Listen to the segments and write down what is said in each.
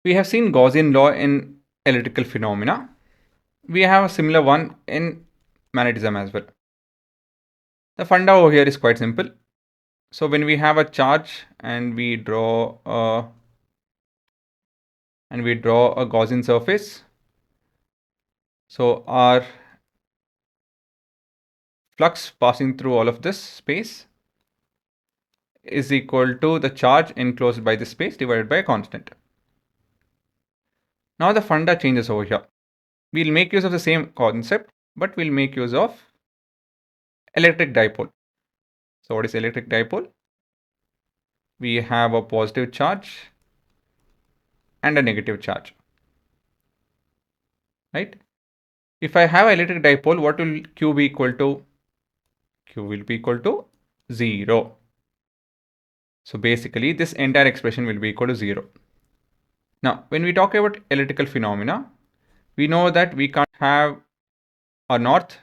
We have seen Gaussian law in electrical phenomena. We have a similar one in magnetism as well. The funda over here is quite simple. So when we have a charge and we draw a Gaussian surface, so our flux passing through all of this space is equal to the charge enclosed by the space divided by a constant. Now the funda changes over here. We'll make use of the same concept, but we'll make use of electric dipole. So what is electric dipole? We have a positive charge and a negative charge, right? If I have electric dipole, what will Q be equal to? Q will be equal to 0. So basically this entire expression will be equal to 0. Now, when we talk about electrical phenomena, we know that we can't have a north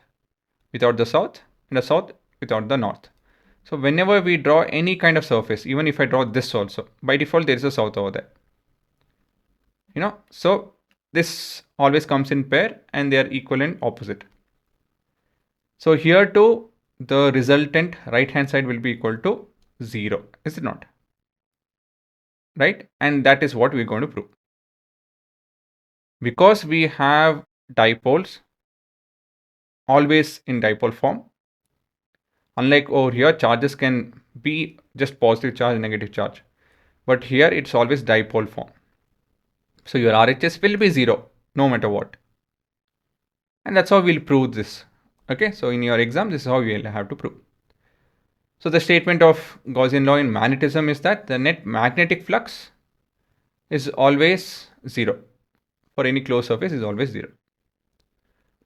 without the south and a south without the north. So whenever we draw any kind of surface, even if I draw this also, by default there is a south over there. So this always comes in pair and they are equal and opposite. So here too, the resultant right hand side will be equal to 0, is it not? Right? And that is what we're going to prove. Because we have dipoles always in dipole form, unlike over here, charges can be just positive charge and negative charge. But here it's always dipole form. So your RHS will be 0 no matter what. And that's how we'll prove this. Okay, so in your exam, this is how you'll have to prove. So the statement of Gaussian law in magnetism is that the net magnetic flux is always 0. For any closed surface is always 0.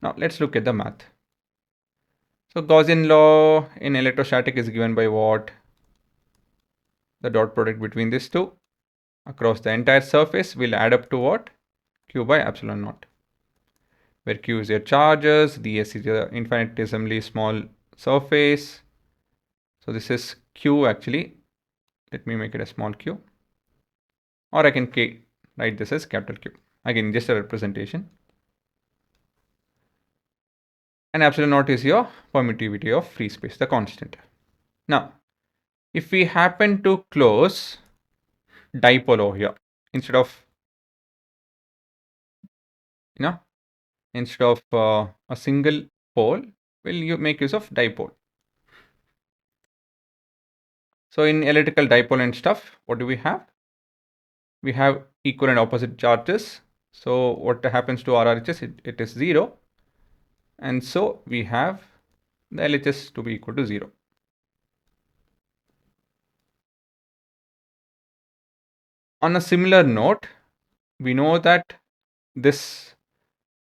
Now let's look at the math. So Gaussian law in electrostatic is given by what? The dot product between these two across the entire surface will add up to what? Q by epsilon naught. Where Q is your charges, ds is your infinitesimally small surface. So this is Q actually. Let me make it a small q. Or I can write this as capital Q. Again, just a representation. And epsilon naught is your permittivity of free space, the constant. Now, if we happen to close dipole over here, instead of a single pole, will you make use of dipole? So in electrical dipole and stuff, what do we have? We have equal and opposite charges. So what happens to our RHS? It is 0. And so we have the LHS to be equal to 0. On a similar note, we know that this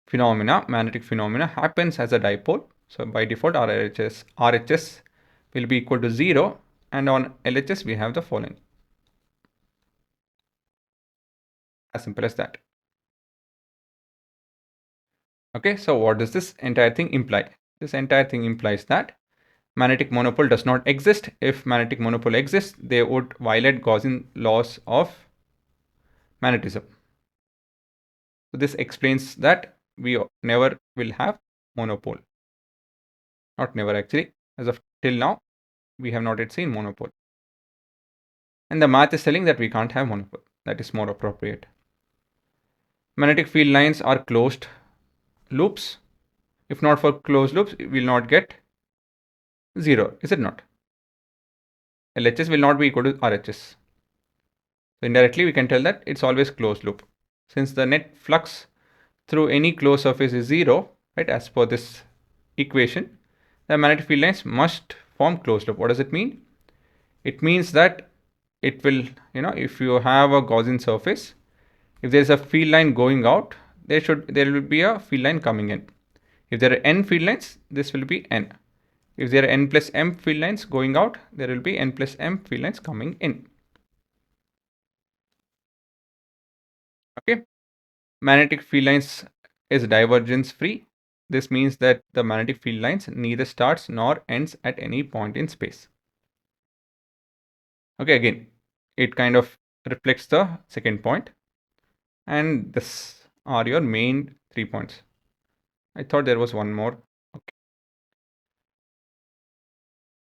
phenomena, magnetic phenomena, happens as a dipole. So by default, our RHS will be equal to 0. And on LHS, we have the following. As simple as that. Okay, so what does this entire thing imply? This entire thing implies that magnetic monopole does not exist. If magnetic monopole exists, they would violate Gaussian laws of magnetism. So this explains that we never will have monopole. Not never actually. As of till now, we have not yet seen monopole. And the math is telling that we can't have monopole. That is more appropriate. Magnetic field lines are closed loops. If not for closed loops, we will not get 0, is it not? LHS will not be equal to RHS. So indirectly, we can tell that it's always closed loop. Since the net flux through any closed surface is 0, right, as per this equation, the magnetic field lines must form closed loop. What does it mean? It means that it will, if you have a Gaussian surface, if there is a field line going out, there will be a field line coming in. If there are n field lines, this will be n. If there are n plus m field lines going out, there will be n plus m field lines coming in. Okay. Magnetic field lines is divergence free. This means that the magnetic field lines neither starts nor ends at any point in space. Okay, again, it kind of reflects the second point. And this are your main 3 points. I thought there was one more. Okay.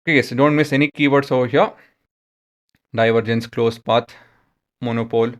Okay, so don't miss any keywords over here. Divergence, closed path, monopole,